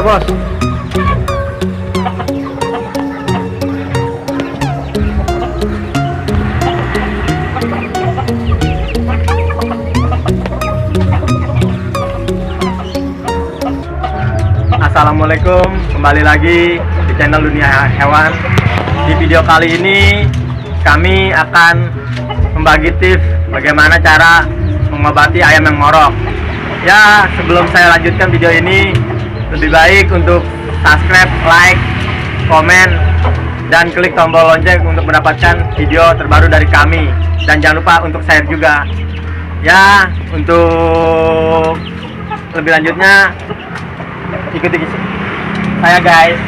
bos. Assalamualaikum, kembali lagi di channel Dunia Hewan. Di video kali ini kami akan membagi tips bagaimana cara mengobati ayam yang ngorok. Ya, sebelum saya lanjutkan video ini, lebih baik untuk subscribe, like, komen, dan klik tombol lonceng untuk mendapatkan video terbaru dari kami. Dan jangan lupa untuk share juga. Ya, untuk lebih lanjutnya ikuti saya guys.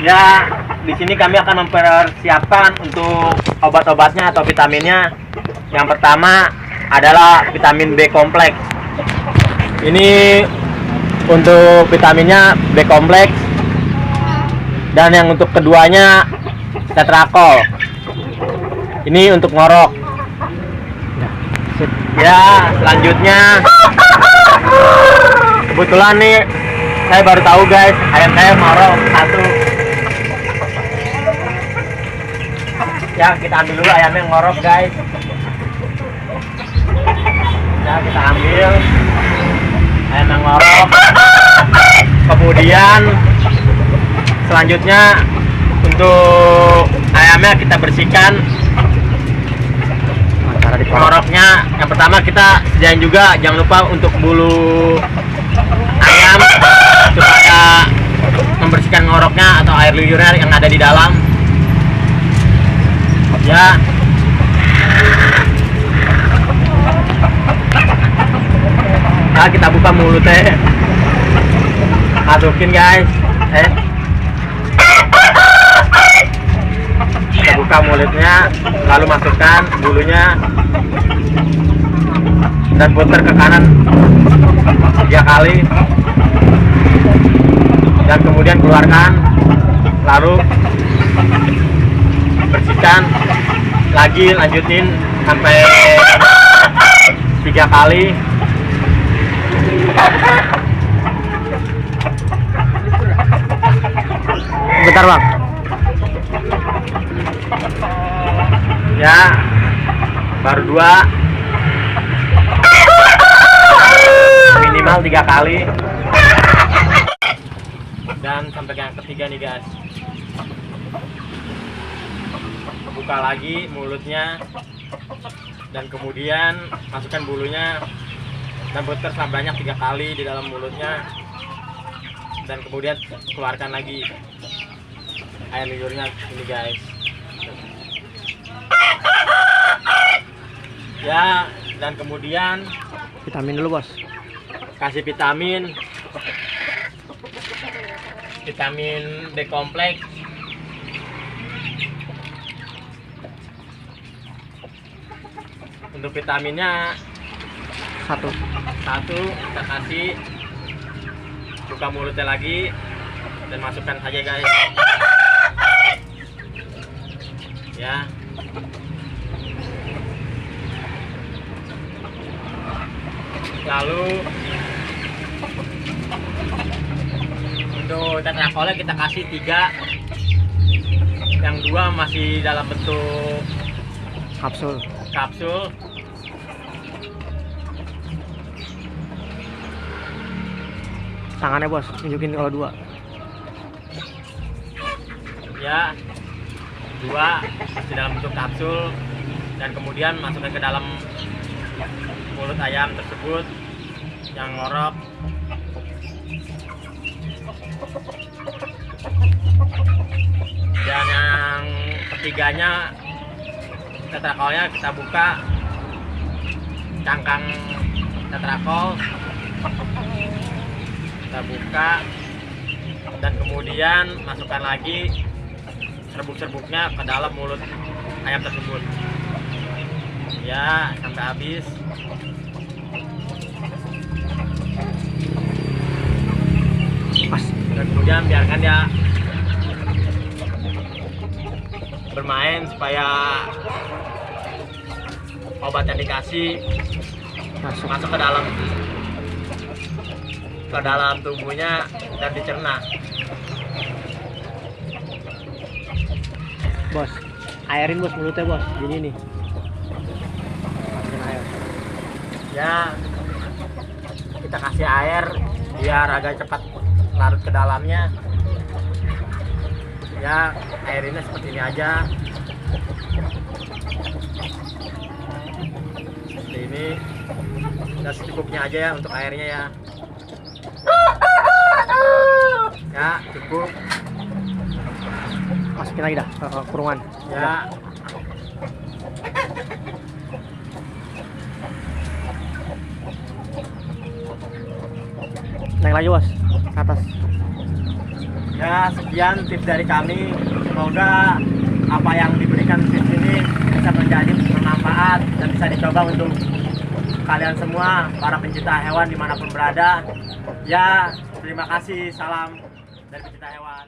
Ya, di sini kami akan mempersiapkan untuk obat-obatnya atau vitaminnya. Yang pertama adalah vitamin B kompleks. Ini untuk vitaminnya B kompleks. Dan yang untuk keduanya tetrakol. Ini untuk ngorok. Ya, selanjutnya kebetulan nih saya baru tahu guys, ayam saya ngorok satu. Ya, kita ambil dulu ayamnya yang ngorok guys. Ya, kita ambil ayam yang ngorok. Kemudian selanjutnya untuk ayamnya kita bersihkan ngoroknya. Yang pertama kita sediain juga, jangan lupa untuk bulu ayam supaya membersihkan ngoroknya atau air liurnya yang ada di dalam. Ya, nah, kita buka mulutnya, masukin guys. Kita buka mulutnya, lalu masukkan bulunya dan putar ke kanan 3 kali, dan kemudian keluarkan, lalu bersihkan lagi, lanjutin sampai 3 kali. Bentar bang. Ya, baru 2, minimal 3 kali. Dan sampai yang ketiga nih guys, buka lagi mulutnya dan kemudian masukkan bulunya dan putar sebanyak 3 kali di dalam mulutnya, dan kemudian keluarkan lagi air liurnya ini guys. Ya, dan kemudian vitamin dulu bos, kasih vitamin B kompleks. Untuk vitaminnya satu kita kasih. Buka mulutnya lagi dan masukkan saja guys. Ya, lalu untuk tetrakolnya kita kasih 3, yang 2 masih dalam bentuk kapsul. Tangannya bos, tunjukin kalau 2. Ya, 2 masih dalam bentuk kapsul, dan kemudian masukkan ke dalam mulut ayam tersebut yang ngorok. Dan yang ketiganya tetrakolnya kita buka cangkang tetrakol, kita buka dan kemudian masukkan lagi serbuk-serbuknya ke dalam mulut ayam tersebut. Ya, sampai habis. Dan kemudian biarkan dia bermain supaya obat yang dikasih masuk ke dalam ke dalam tubuhnya dan dicerna. Bos, airin bos mulutnya bos, gini nih. Masukin air. Ya, kita kasih air biar agak cepat larut ke dalamnya. Ya, airinnya seperti ini aja. Seperti ini. Dan secukupnya aja ya untuk airnya ya. Ya, cukup. Masukin lagi dah ke kurungan. Ya. Naik lagi bos, ke atas. Ya, sekian tips dari kami. Semoga apa yang diberikan tips ini bisa menjadi bermanfaat dan bisa dicoba untuk kalian semua, para pencinta hewan dimanapun berada. Ya, terima kasih. Salam dari pencinta hewan.